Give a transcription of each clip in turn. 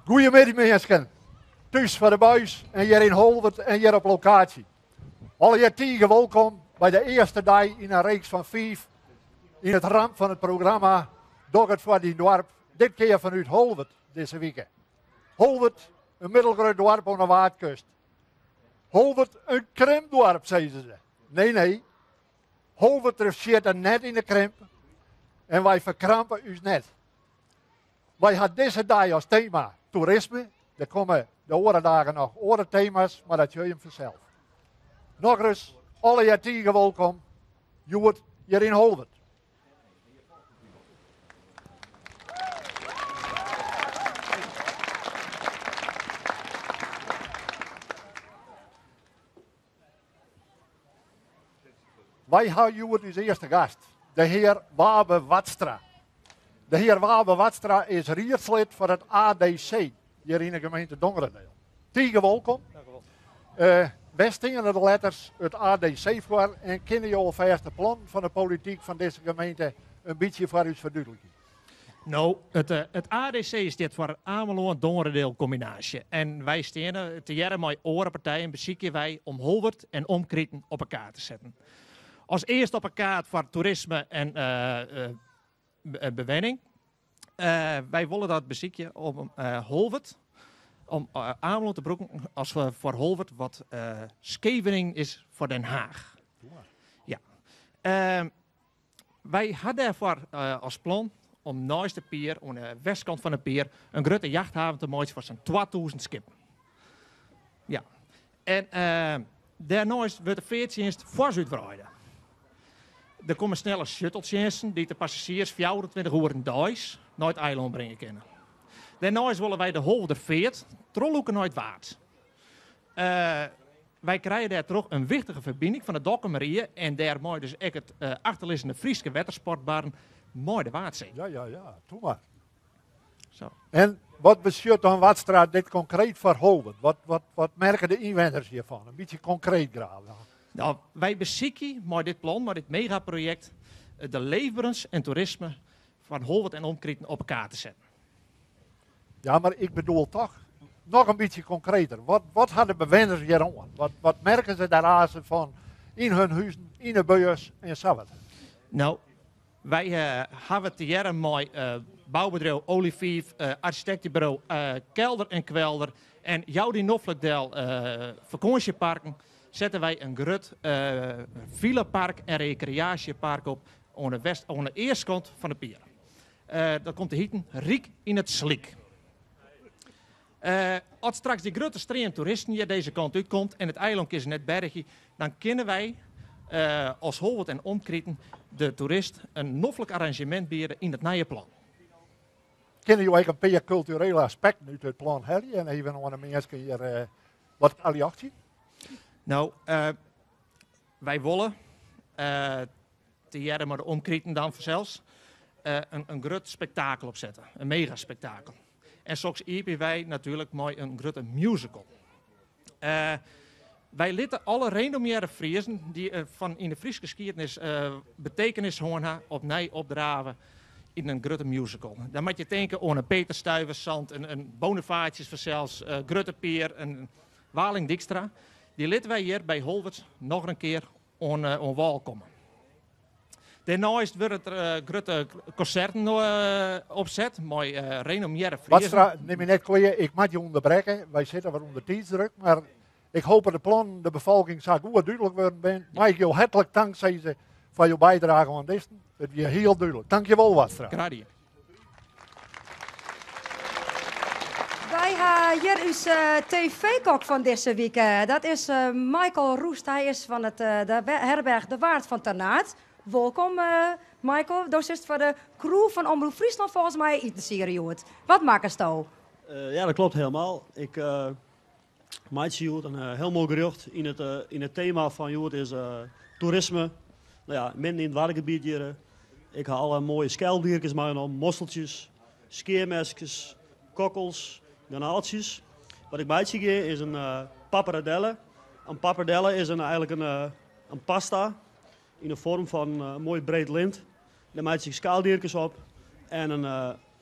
Goedemiddag mensen, thuis voor de buis en hier in Holwert en hier op locatie. Alle jaar tegen welkom bij de eerste dag in een reeks van 5 in het ramp van het programma Doch het voor die dorp, dit keer vanuit Holwert deze week. Holwert, een middelgroot dorp aan de Waardkust. Holwert, een krimpdorp, zeiden ze. Nee, Holwert treft er net in de krimp en wij verkrampen u net. Wij hadden deze dag als thema toerisme. Er komen de andere dagen nog andere thema's, maar dat je hem vanzelf. Nog eens, alle jaar tegen welkom. Joert, hier in Holwert. Wij hebben Joert als eerste gast, de heer Wabe Watstra. De heer Wabe Watstra is rietslid voor het ADC, hier in de gemeente Dongerendeel. Tegen welkom. Wij stingen de letters het ADC voor en kennen je alvast de plan van de politiek van deze gemeente een beetje voor u verduidelijken? Nou, het ADC is dit voor Ameland Dongerendeel combinatie. En wij stenen te jaren met orenpartijen bezieken wij om Holwert en Omkreten op elkaar te zetten. Als eerste op elkaar voor toerisme en bewenning. Wij willen dat bezieken om Holwert, om Ameland te broeken als voor Holwert wat Scheveningen is voor Den Haag. Ja. Wij hadden daarvoor als plan om naast de pier, aan de westkant van de pier, een grote jachthaven te maken voor zo'n 2000 schepen. Ja. En daarnaast wordt de veerdienst vooruitbreiden. Er komen snelle shuttlediensten die de passagiers 24 uur een dag naar het eiland brengen kunnen. Daarnaast willen wij de Holwert veert trolloeken naar het waard. Wij krijgen daar terug een wichtige verbinding van de Dokkemerieën en daarmee dus ook het achterliggende Frieske watersportbaan mooi de Waardzee. Ja, doe maar. Zo. En wat beschuurt dan Watstra dit concreet voor Holwert? Wat merken de inwoners hiervan? Een beetje concreet graven. Nou, wij bezieken met dit plan, met dit megaproject, de leefbaarheid en toerisme van Holwert en Omkreten op elkaar te zetten. Ja, maar ik bedoel toch nog een beetje concreter. Wat hadden bewoners hier aan? Wat merken ze daar van in hun huizen, in de beurs en zo wat? Nou, wij hebben te jaren met bouwbedrijf Olivier, architectenbureau Kelder en Kwelder en Joudie Nofflekdel vakantieparken zetten wij een groot villapark en recreatiepark op aan de eerste kant van de pier. Dat komt te heten Riek in het Slik. Als straks die grote stream toeristen hier deze kant uitkomt en het eiland is net bergje, dan kunnen wij als Holwert en Omkreten de toerist een noffelijk arrangement bieden in het nieuwe plan. Kennen jullie een paar culturele aspecten uit het plan hebben en even nog een mensen hier wat alliatie? Nou, wij willen te jaren maar de Omkreten dan vanzelfs een groot spektakel opzetten, een megaspektakel. En straks hebben wij natuurlijk mooi een grote musical. Wij laten alle renommeerde Friezen die van in de Friese geschiedenis betekenis hebben opnieuw opdraven in een grote musical. Dan moet je denken aan een Peter Stuyvesant, een Bonifacius vanzelfs, Grote Peer, een Waling Dijkstra. Die laten wij hier bij Holwert nog een keer aan wal komen. Daarnaast worden er grote concerten opzet met renommeerde Friesen. Watstra, neem je net kwaad, ik mag je onderbreken. Wij zitten weer onder tijdsdruk, maar ik hoop dat de bevolking zo goed duidelijk worden. Mag ik jou hartelijk dank zeggen voor je bijdrage aan dit. Het is heel duidelijk. Dankjewel, Watstra. Graag gedaan. Wij hebben hier ons tv-kok van deze week. Dat is Michael Roest. Hij is van de herberg De Waard van Ternat. Welkom, Michael. Dat is voor de crew van Omroep Friesland volgens mij iets te serieus. Wat maken ze nou? Ja, dat klopt helemaal. Ik maak Joert een heel mooi gerucht. In het thema van Joert is toerisme. Nou ja, midden in het watergebied hier. Ik ga alle mooie skeldiertjes maken, mosseltjes, skeermesjes, kokkels, granaaltjes. Wat ik maak hier is een pappardelle. Een pappardelle is eigenlijk een pasta in de vorm van een mooi breed lint. Daar maak je skaaldiertjes op en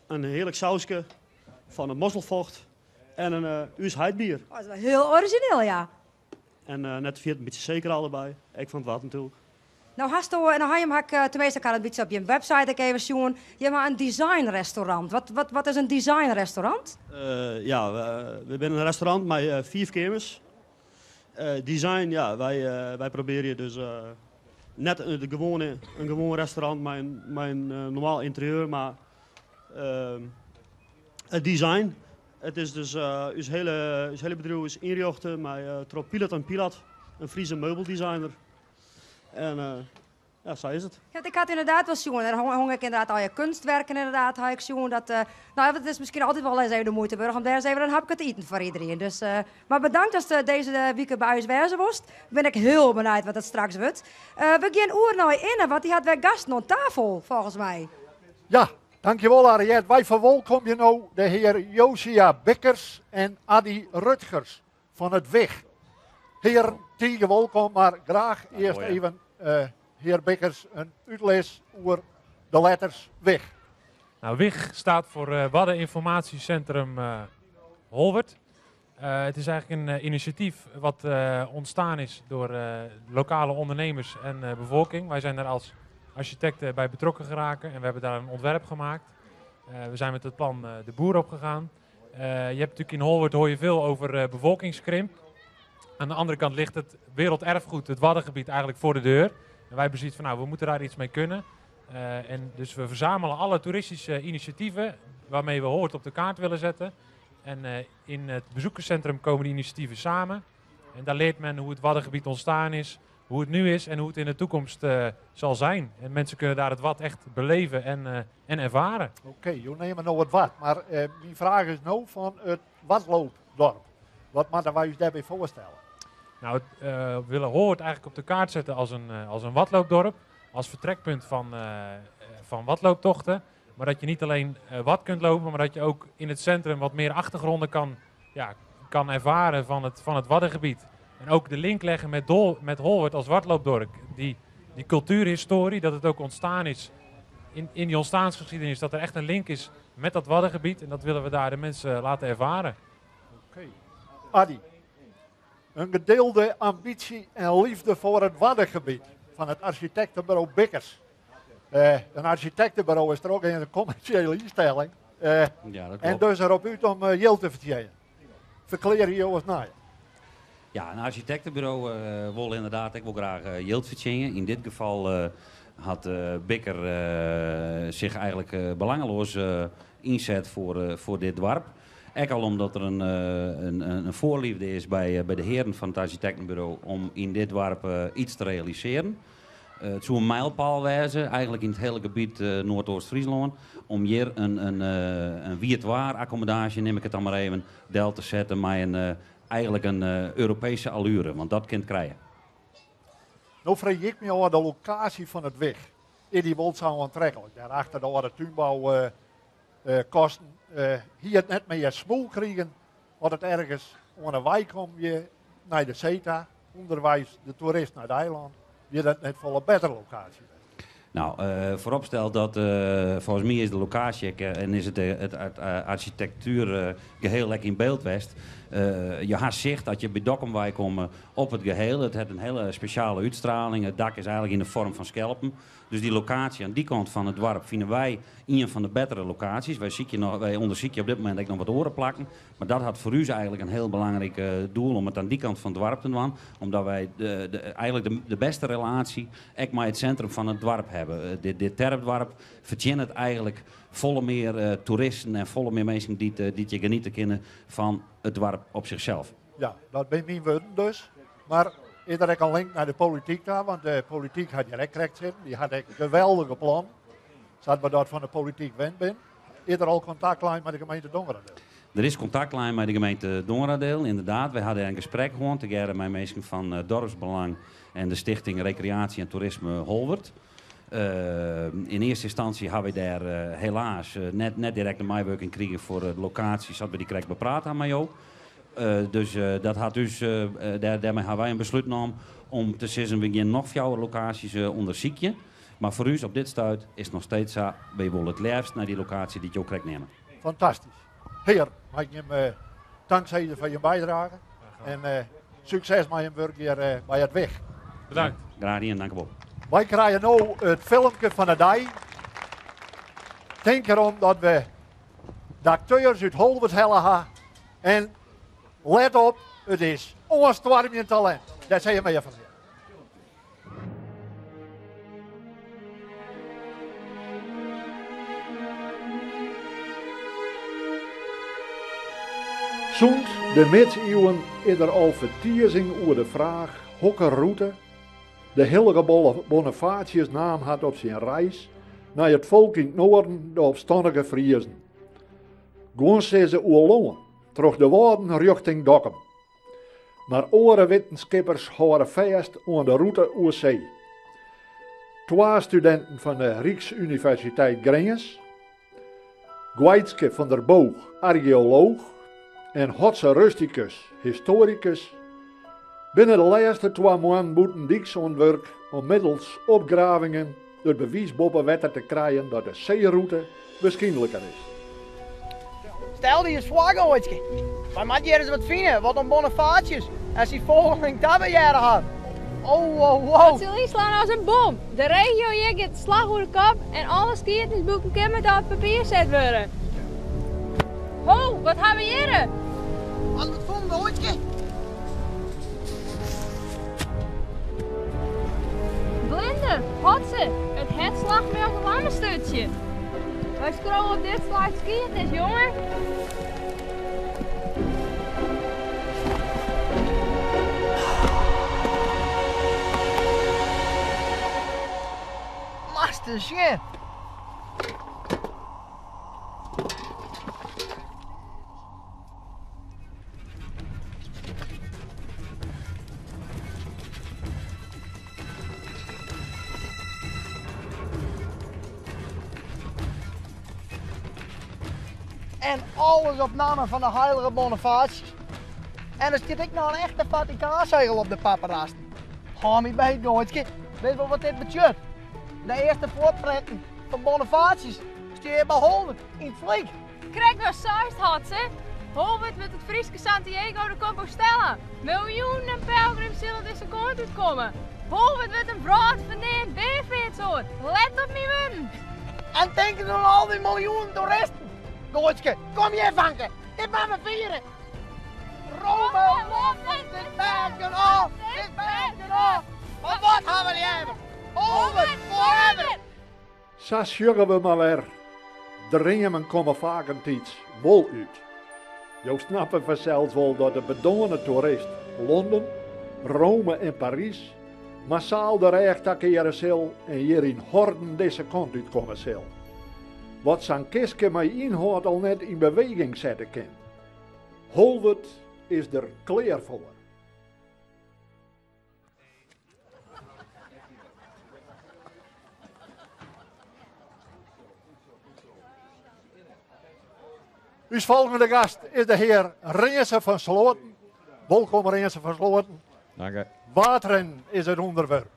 een heerlijk sausje van het mosselvocht En een Uus Heidbier. Oh, dat is wel heel origineel, ja. En net viert een beetje zeker allebei. Ik vond het wat natuurlijk. Nou, nou tenminste, ik had het beetje op je website even zien. Je hebt een designrestaurant. Wat is een designrestaurant? Ja, we zijn een restaurant met 4 kamers. Design, ja, wij proberen dus net een gewoon restaurant met een normaal interieur, maar het design. Het is dus, ons hele bedrijf is ingericht met Trop Pilat en Pilat, een Friese meubeldesigner. En ja, zo is het. Ja, ik had inderdaad wel zien. Er hong ik inderdaad al je kunstwerken inderdaad. Had ik zien dat, nou, het is misschien altijd wel eens even de moeite waard om daar eens even een hapje te eten voor iedereen. Dus, maar bedankt dat deze week bij ons wezen was. Ben ik heel benieuwd wat het straks wordt. We gaan oer nou in, want die had weer gasten aan tafel, volgens mij. Ja, dankjewel Ariët. Wij verwelkomen nou de heer Josia Bikkers en Adi Rutgers van het WIG. Heer Tiege, welkom, maar graag eerst even heer Bikkers een uitleg over de letters WIG. Nou, WIG staat voor Wadden Informatiecentrum Holwert. Het is eigenlijk een initiatief wat ontstaan is door lokale ondernemers en bevolking. Wij zijn daar als architecten bij betrokken geraken en we hebben daar een ontwerp gemaakt. We zijn met het plan de boer opgegaan. Je hebt natuurlijk in Holwert hoor je veel over bevolkingskrimp. Aan de andere kant ligt het werelderfgoed, het Waddengebied, eigenlijk voor de deur. En wij hebben zoiets van, nou, we moeten daar iets mee kunnen. En dus we verzamelen alle toeristische initiatieven waarmee we Holwert op de kaart willen zetten. En in het bezoekerscentrum komen die initiatieven samen. En daar leert men hoe het Waddengebied ontstaan is, hoe het nu is en hoe het in de toekomst zal zijn. En mensen kunnen daar het Wad echt beleven en ervaren. Oké, jullie nemen nou het Wad. Maar mijn vraag is nou van het Wadloopdorp. Wat moeten wij ons daarbij voorstellen? Nou, we willen Holwert eigenlijk op de kaart zetten als een wadloopdorp. Als vertrekpunt van wadlooptochten. Maar dat je niet alleen wad kunt lopen, maar dat je ook in het centrum wat meer achtergronden kan ervaren van het Waddengebied. En ook de link leggen met Holwert als wadloopdorp. Die cultuurhistorie, dat het ook ontstaan is in die ontstaansgeschiedenis. Dat er echt een link is met dat Waddengebied. En dat willen we daar de mensen laten ervaren. Oké. Adi, een gedeelde ambitie en liefde voor het Waddengebied van het architectenbureau Bikkers. Een architectenbureau is er ook in een commerciële instelling. Ja, dat klopt. En dus erop uit om geld te verdienen. Verklaren je ons naar. Ja, een architectenbureau wil inderdaad ik wil graag geld verdienen. In dit geval had Bikker zich eigenlijk belangeloos inzet voor dit dorp. Ook al omdat er een voorliefde is bij de heren van het architectenbureau om in dit dorp iets te realiseren. Het zou een mijlpaal wezen, eigenlijk in het hele gebied Noordoost-Friesland, om hier een wierd-waar accommodatie, neem ik het dan maar even, deel te zetten met eigenlijk een Europese allure, want dat kunt krijgen. Nou vraag ik me over de locatie van het WIG. Die wordt zo aantrekkelijk. Daarachter de oude tuinbouw kosten. Hier het net meer smoel krijgen, wat het ergens aan de wijk kom je naar de CETA, onderwijs de toerist naar het eiland. Je dat net voor een betere locatie. Nou, vooropstel dat volgens mij is de locatie en is het architectuur geheel lekker in beeld west. Je haast zicht dat je bij Dokkumwijk komt op het geheel. Het heeft een hele speciale uitstraling. Het dak is eigenlijk in de vorm van schelpen. Dus die locatie aan die kant van het dorp vinden wij een van de betere locaties. Wij onderzoeken op dit moment nog wat oren plakken. Maar dat had voor u eigenlijk een heel belangrijk doel om het aan die kant van het dorp te doen. Omdat wij eigenlijk de beste relatie echt met het centrum van het dorp hebben. Dit terpdorp verdient het eigenlijk volle meer toeristen en volle meer mensen die je genieten kunnen van het dorp op zichzelf. Ja, dat ben mijn woorden dus. Maar iedereen kan link naar de politiek daar, want de politiek had direct correct zitten. Die had een geweldige plan. Zodat we dat van de politiek wend ben. Eerder al contactlijn met de gemeente Dongeradeel. Er is contactlijn met de gemeente Dongeradeel, inderdaad. Wij hadden een gesprek gewoon tegen met mensen van Dorpsbelang en de Stichting Recreatie en Toerisme Holwert. In eerste instantie hebben we daar helaas net direct een meewerking gekregen voor de locaties dat we die correct bepraat aan mij ook. Dus daarmee hebben wij een besluit genomen om te zeggen we gaan nog 4 locaties onderzoeken. Maar voor u op dit stuit is het nog steeds zo, wij willen het liefst naar die locatie die je ook correct nemen. Fantastisch. Heer, mag ik hem dankzij je van je bijdrage. En succes met je werk hier bij het weg. Bedankt. Graag gedaan, dank u wel. Wij krijgen nu het filmpje van de dag. Denk erom dat we de acteurs uit Holwert hellen gaan. En let op, het is onstwarmend talent. Daar zeg je meer van. Zoend de middeleeuwen is er al vertierzing over de vraag welke route de heilige Bonifatius naam had op zijn reis naar het volk in het noorden, de opstandige Friezen. Gewoon zijn ze oorlogen, terug de woorden richting Dokkum. Maar andere wetenschappers houden vast aan de route over zee. 2 studenten van de Rijksuniversiteit Grenjes, Gweitske van der Boog, archeoloog, en Hotse Rusticus, historicus, binnen de laatste 2 maanden moeten Dijksontwerk om middels opgravingen het bewijs boven wetten te krijgen dat de zeeroute waarschijnlijker is. Stel die is zwak ooitje. Maar moet je eens wat vinden, wat een Bonifatius. Als hij volgende tabberjaren had. Oh. Het zal inslaan als een bom. De regio hier gaat slag over de kop en alle skiertensboeken kunnen met op papier gezet worden. Ho, wat hebben we hier? Wat het vonden ooitje? Blinder, hotse, het slagmerk lammenstutje. Wij scrollen op dit slag skiertens, jongen. Master shit. En alles op naam van de heilige Bonifatius. En er zit ik nou een echte Vaticaansegel op de paparasten. Ga me bij nooitje. Weet je wat dit betekent? De eerste voortprinten van Bonifatius stuur bij Holwert in het vlieg. Krijg nou saist had ze. Holwert met het Frieske Santiago de Compostela. Miljoenen pelgrims zullen deze kant uitkomen. Holwert met een brood verneemd beerveertsoort. Let op me wim. En denken er al die miljoenen toeristen. Gooitje, kom je vanken. Dit gaan we vieren. Rome, dit bergen af, dit bergen af. Maar wat gaan we hebben? Holwert forever. Zo zeggen we maar weer. Dringen komen vaak een tijd wol uit. Je snapt vanzelfs wel dat de bedoelde toerist Londen, Rome en Parijs massaal de recht keren zal en hier in horden deze kant uit komen zal. Wat zijn kistje met inhoud al net in beweging zetten kan. Holwert is er klaar voor. Uw volgende gast is de heer Reense van Sloten. Welkom Reense van Sloten. Dank u. Wateren is het onderwerp.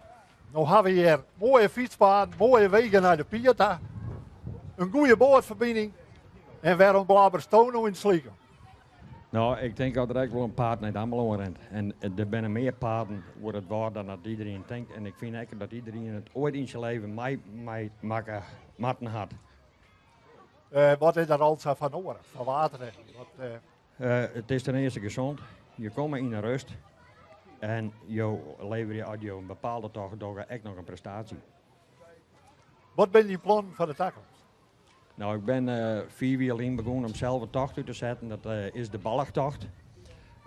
Nu hebben we hier mooie fietspaden, mooie wegen naar de Pieta. Een goede boordverbinding. En waarom blabbers tonen in het slieken? Nou, ik denk dat er eigenlijk wel een paard naar Ameland rent. En er zijn meer paarden voor het woord dan dat iedereen denkt. En ik vind eigenlijk dat iedereen het ooit in zijn leven mij matten had. Wat is er altijd van oren, van wateren? Het is ten eerste gezond. Je komt in een rust. En je lever je uit je een bepaalde dag echt nog een prestatie. Wat ben je plan voor de toekomst? Nou, ik ben 4 jaar in begonnen om zelf een tocht uit te zetten. Dat is de Balligtocht.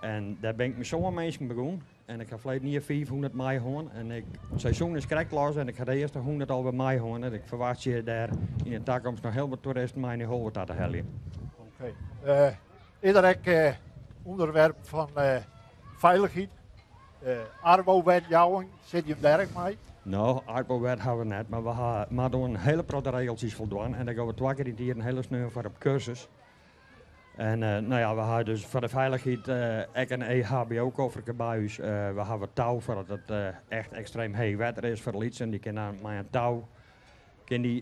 En daar ben ik met zo'n mensen begonnen. En ik ga verleden jaar 500 mei gewoon. En het seizoen is correct los en ik ga de eerste 100 al bij mij gewoon. En ik verwacht je daar in de toekomst nog heel wat toeristen mij in Holwert te helpen. Oké. Ieder onderwerp van veiligheid. Arbowetjouwing, zit je hem daar mee? Nou, arbowet hebben we net, maar we doen een hele grote regels voldaan. En dan gaan we 2 keer in het jaar een hele sneu voor op cursus. En nou ja, we hebben dus voor de veiligheid ook een EHBO-koffer bij ons. We hebben touw voor dat het echt extreem heet wetter is voor de liedsen. Die kunnen met een touw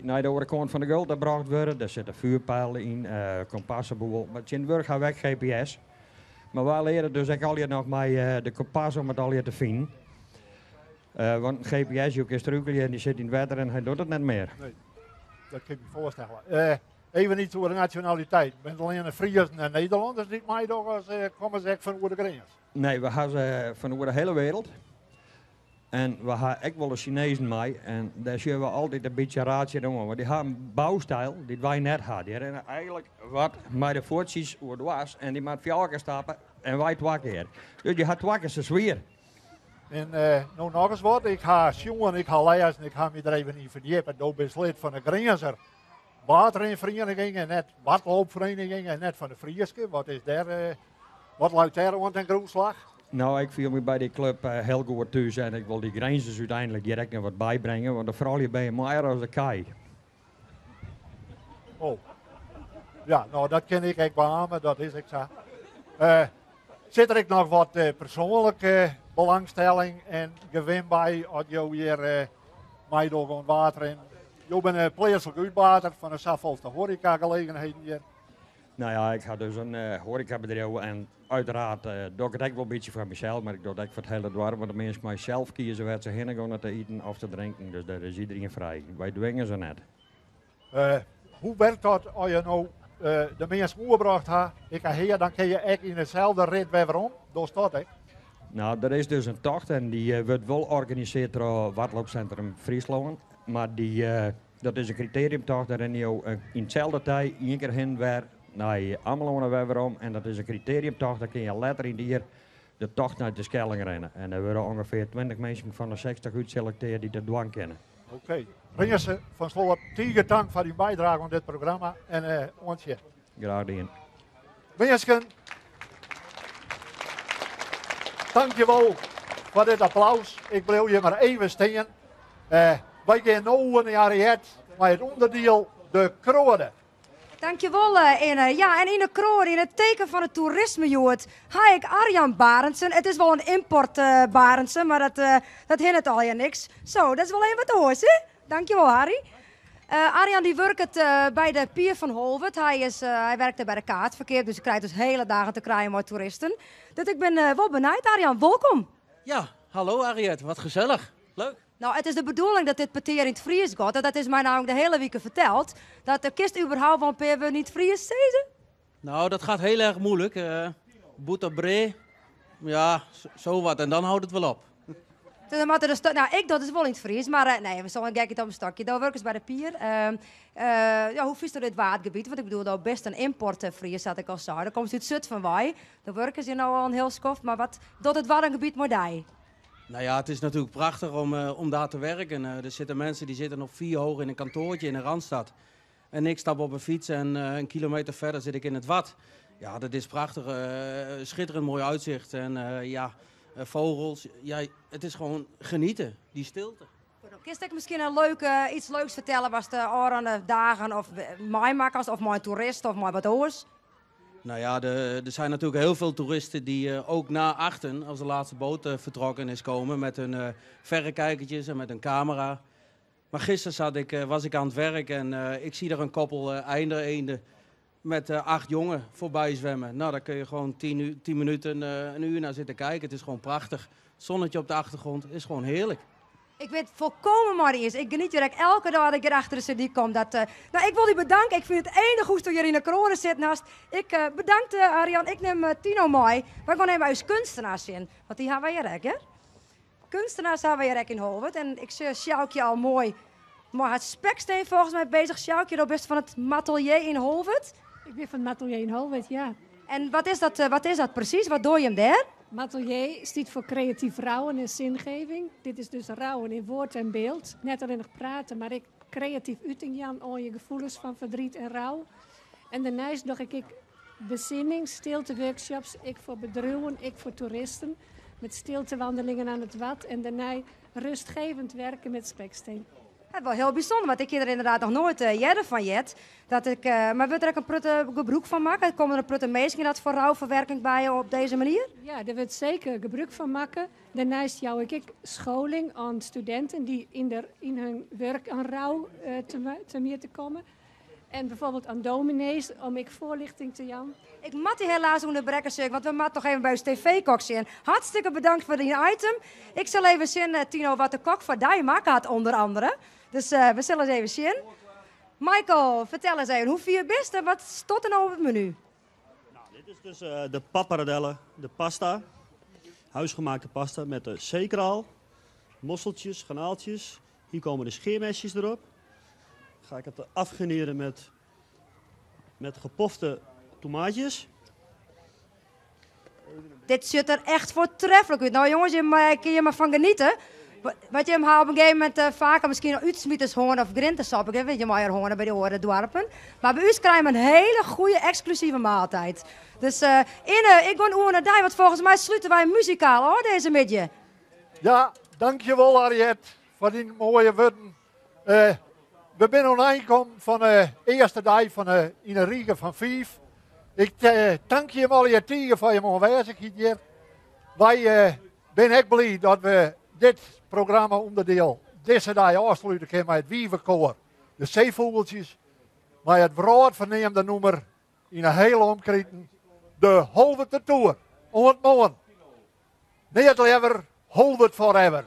naar de andere kant van de gulden gebracht worden. Daar zitten vuurpijlen in, kompassen bijvoorbeeld. Maar in het werk gaan we ook GPS. Maar wij leren dus ook al nog maar de kompas om het al te vinden. Want GPS, je kan struikelen en die zit in het water en hij doet het net meer. Nee, dat kan ik me voorstellen. Even niet over de nationaliteit. Ik ben alleen een Fries en Nederlanders die mij toch als komen zeggen van over de grens. Nee, we gaan ze van over de hele wereld. En we gaan ook wel de Chinezen mee. En daar zullen we altijd een beetje raadje doen. Want die hebben een bouwstijl die wij net hadden. Die rennen eigenlijk wat met de voortjes hoe het was. En die moet 4 keer stappen en wij 2 keer. Dus die gaat 2 keer zo zwaar. En nou nog eens wat. Ik ga jongen, ik ga lezen, ik ga me er even in verdiepen. Ik ben lid van de Grenzer waterenvereniging en net watloopvereniging en net van de Frieske. Wat is daar, wat luidt daar aan ten grondslag? Nou, ik viel me bij die club heel goed thuis en ik wil die grenzen uiteindelijk direct nog wat bijbrengen, want dan vooral je bij je meer als de kei. Oh, ja, nou dat ken ik echt beamen, dat is ik zo. Zit er ook nog wat persoonlijke belangstelling en gewin bij als je hier mij door gewoon water in? Je bent een plaatselijk uitbater van een zoveel horeca gelegenheden hier. Nou ja, ik ga dus een horecabedrijf en uiteraard doe ik het ook wel een beetje voor mezelf, maar ik doe het ook voor het hele dorp, want de mensen mij zelf kiezen waar ze heen gaan te eten of te drinken, dus daar is iedereen vrij. Wij dwingen ze net. Hoe werkt dat als je nou de mensen overgebracht hebt? Ik ga hier, dan kun je echt in hetzelfde rit weer om. Dat staat ik. Nou, er is dus een tocht en die wordt wel georganiseerd door Watloopcentrum Friesland, maar dat is een criteriumtocht, daar ren je in hetzelfde tijd 1 keer heen weer. Nee, allemaal weer om. En dat is een criteriumtocht. Dan kun je later in de tocht naar de Schelling rennen. En er worden ongeveer 20 mensen van de 60 uitgeselecteerd die de dwang kennen. Oké. Ringersen van Sloot, tegen dank voor uw bijdrage aan dit programma. En ontje. Graag gedaan. Mensen, dankjewel voor dit applaus. Ik blijf je maar even staan. Wij gaan nu een jaar met het onderdeel de Kroade. Dankjewel, Ine. Ja, en in de kroon, in het teken van het toerismejoord, ga ik Arjan Barendsen. Het is wel een import Barendsen, maar dat hindert al je niks. Zo, dat is wel even wat hoors, hè? Dankjewel, Harry. Arjan die werkt bij de Pier van Holwert. Hij werkt bij de kaartverkeer, dus hij krijgt dus hele dagen te krijgen met toeristen. Dus ik ben wel benieuwd, Arjan. Welkom. Ja, hallo Ariët, wat gezellig. Leuk. Nou, het is de bedoeling dat dit peteer in het Fries gaat. Dat is mij namelijk de hele week verteld. Dat de kist überhaupt van Peer niet Fries zezen? Nou, dat gaat heel erg moeilijk. Boetebree, ja, zo wat. En dan houdt het wel op. Nou, ik dat is wel in het Fries, maar nee, we zullen gek het op een stokje. Daar werken ze bij de Pier. Ja, hoe vies er dit waardgebied? Want ik bedoel, dat best een import Fries, dat ik al zei. Dan komt ze uit Zut van Wij. Daar werken ze nou al een heel skof. Maar wat doet het waardgebied maar daar? Nou ja, het is natuurlijk prachtig om daar te werken. Er zitten mensen die zitten nog 4 hoog in een kantoortje in een Randstad. En ik stap op een fiets en een kilometer verder zit ik in het Wad. Ja, dat is prachtig. Schitterend mooi uitzicht. En vogels. Ja, het is gewoon genieten, die stilte. Kun je misschien iets leuks vertellen was de oranje dagen of mij maken of mijn toerist of mijn wat oors? Nou ja, er zijn natuurlijk heel veel toeristen die ook na 8, als de laatste boot vertrokken is, komen met hun verrekijkertjes en met een camera. Maar gisteren was ik aan het werk en ik zie er een koppel eenden met 8 jongen voorbij zwemmen. Nou, daar kun je gewoon 10 minuten, een uur naar zitten kijken. Het is gewoon prachtig. Het zonnetje op de achtergrond is gewoon heerlijk. Ik weet volkomen maar eens. Ik geniet direct elke dag dat ik hier achter de CD kom. Nou, ik wil u bedanken. Ik vind het enig goed dat je hier in de corona zit naast. Ik bedank Arjan. Ik neem Tino mee. We gaan even uit kunstenaars in. Want die hebben wij hier ook, hè? Kunstenaars hebben wij hier ook in Holwert. En ik zie Sjoukje al mooi. Maar het Speksteen volgens mij bezig. Sjoukje, dat best van het Matelier in Holwert. Ik ben van het Matelier in Holwert, ja. En wat is dat precies? Wat doe je hem daar? Matelier staat voor creatief rouwen en zingeving. Dit is dus rouwen in woord en beeld. Net alleen nog praten, maar ik creatief uiting Jan aan je gevoelens van verdriet en rouw. En daarnaast doe ik bezinning, stilte-workshops. Ik voor bedrijven, ik voor toeristen. Met stiltewandelingen aan het Wad. En daarna rustgevend werken met Speksteen. Het is wel heel bijzonder, want ik heb er inderdaad nog nooit jaren van jet. Maar wil er ook een prutte gebruik van maken? Komen er een prutte mensen dat voor rouwverwerking bij je op deze manier? Ja, daar wordt zeker gebruik van maken. Daarnaast jou ik scholing aan studenten die in hun werk aan rouw te komen. En bijvoorbeeld aan dominees, om ik voorlichting te jan. Ik mat die helaas onderbreken, zeg, want we moeten toch even bij ons tv-kok zien. Hartstikke bedankt voor die item. Ik zal even zien, Tino, wat de kok voor die maken had, onder andere. Dus we zullen eens even zien. Michael, vertel eens even, hoe vier best en wat stond er nou op het menu? Nou, dit is dus de pappardelle, de pasta. Huisgemaakte pasta met de zeekraal, mosseltjes, garnaaltjes. Hier komen de scheermesjes erop. Ga ik het afgarneren met gepofte tomaatjes. Dit ziet er echt voortreffelijk uit. Nou jongens, je kun je maar van genieten. Wat je hem op een gegeven moment vaker misschien uitsmieters hoorn of grintensap. Ik weet je maar hoorn bij de oren dorpen. Maar bij u krijg je een hele goede exclusieve maaltijd. Dus ik ga nu naar die, want volgens mij sluiten wij muzikaal hoor, deze middag. Ja, dankjewel Ariët voor die mooie woorden. We zijn aangekomen van de eerste dag van in de Riga van 5. Ik dank je al je tegen voor je aanwezigheid hier. Wij zijn echt blij dat we dit programma onderdeel deze dag afsluiten kunnen met het Wieverkoor. De zeevogeltjes, maar het woord verneemde noemer in een hele omkreten. De Holwert de Tour. Om het morgen. Niet lever, Holwert forever.